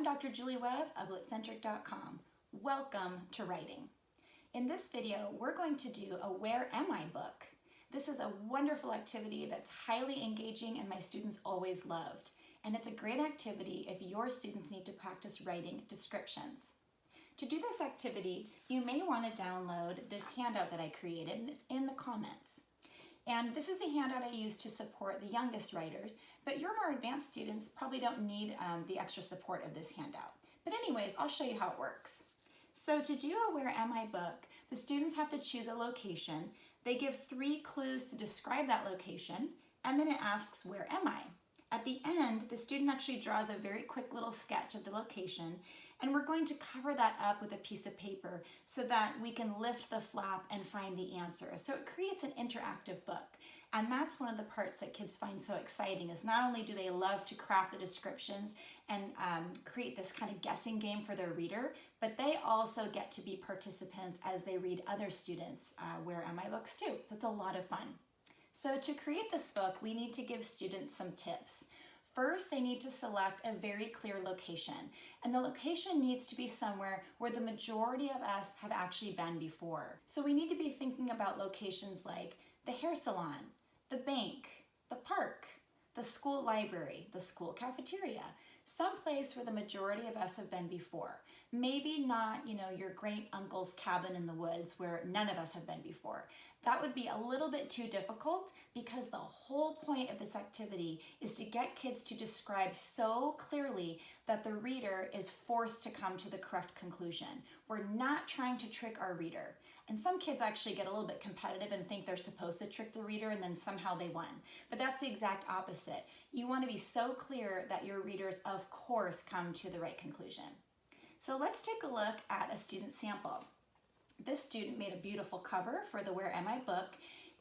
Dr. Julie Webb of LitCentric.com. Welcome to writing. In this video, we're going to do a Where Am I book. This is a wonderful activity that's highly engaging and my students always loved. And it's a great activity if your students need to practice writing descriptions. To do this activity, you may want to download this handout that I created, and it's in the comments. And this is a handout I use to support the youngest writers, but your more advanced students probably don't need the extra support of this handout. But anyways, I'll show you how it works. So to do a Where Am I book, the students have to choose a location. They give 3 clues to describe that location, and then it asks, where am I? At the end, the student actually draws a very quick little sketch of the location, and we're going to cover that up with a piece of paper so that we can lift the flap and find the answer. So it creates an interactive book. And that's one of the parts that kids find so exciting, is not only do they love to craft the descriptions and create this kind of guessing game for their reader, but they also get to be participants as they read other students' Where Am I books too. So it's a lot of fun. So to create this book, we need to give students some tips. First, they need to select a very clear location, and the location needs to be somewhere where the majority of us have actually been before. So we need to be thinking about locations like the hair salon, the bank, the park, the school library, the school cafeteria, someplace where the majority of us have been before. Maybe not, your great uncle's cabin in the woods where none of us have been before. That would be a little bit too difficult because the whole point of this activity is to get kids to describe so clearly that the reader is forced to come to the correct conclusion. We're not trying to trick our reader. And some kids actually get a little bit competitive and think they're supposed to trick the reader and then somehow they won. But that's the exact opposite. You want to be so clear that your readers, of course, come to the right conclusion. So let's take a look at a student sample. This student made a beautiful cover for the Where Am I book,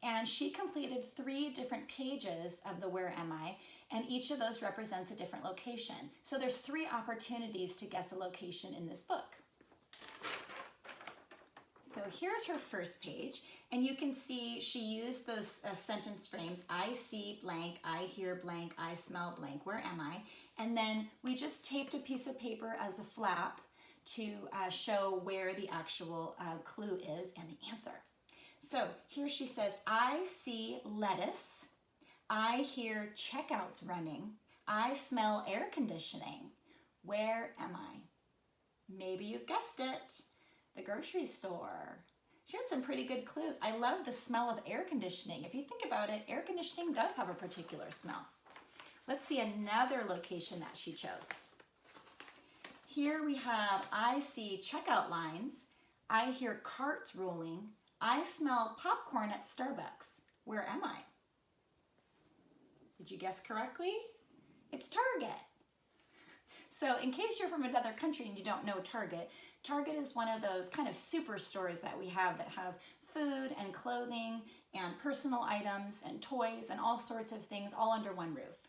and she completed 3 different pages of the Where Am I, and each of those represents a different location. So there's 3 opportunities to guess a location in this book. So here's her first page, and you can see she used those sentence frames, I see blank, I hear blank, I smell blank, where am I? And then we just taped a piece of paper as a flap to show where the actual clue is and the answer. So here she says, I see lettuce, I hear checkouts running, I smell air conditioning, where am I? Maybe you've guessed it. The grocery store. She had some pretty good clues. I love the smell of air conditioning. If you think about it, air conditioning does have a particular smell. Let's see another location that she chose. Here we have, I see checkout lines, I hear carts rolling, I smell popcorn at Starbucks. Where am I? Did you guess correctly? It's Target. So in case you're from another country and you don't know Target, Target is one of those kind of superstores that we have that have food and clothing and personal items and toys and all sorts of things all under one roof.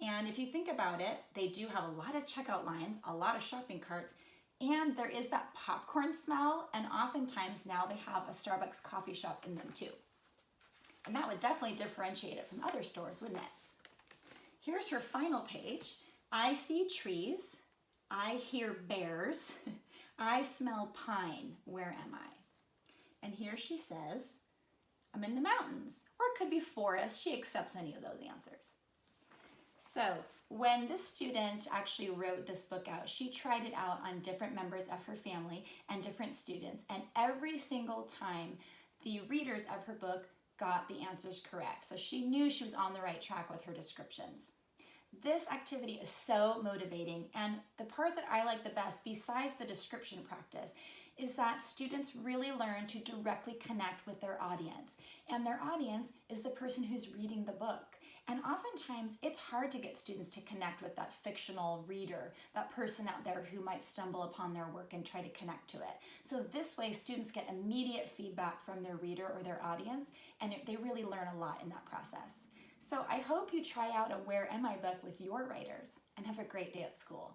And if you think about it, they do have a lot of checkout lines, a lot of shopping carts, and there is that popcorn smell, and oftentimes now they have a Starbucks coffee shop in them too. And that would definitely differentiate it from other stores, wouldn't it? Here's her final page. I see trees, I hear bears, I smell pine, where am I? And here she says, I'm in the mountains, or it could be forest. She accepts any of those answers. So when this student actually wrote this book out, she tried it out on different members of her family and different students, and every single time the readers of her book got the answers correct. So she knew she was on the right track with her descriptions. This activity is so motivating, and the part that I like the best, besides the description practice, is that students really learn to directly connect with their audience. And their audience is the person who's reading the book. And oftentimes, it's hard to get students to connect with that fictional reader, that person out there who might stumble upon their work and try to connect to it. So this way, students get immediate feedback from their reader or their audience, and they really learn a lot in that process. So I hope you try out a Where Am I book with your writers, and have a great day at school.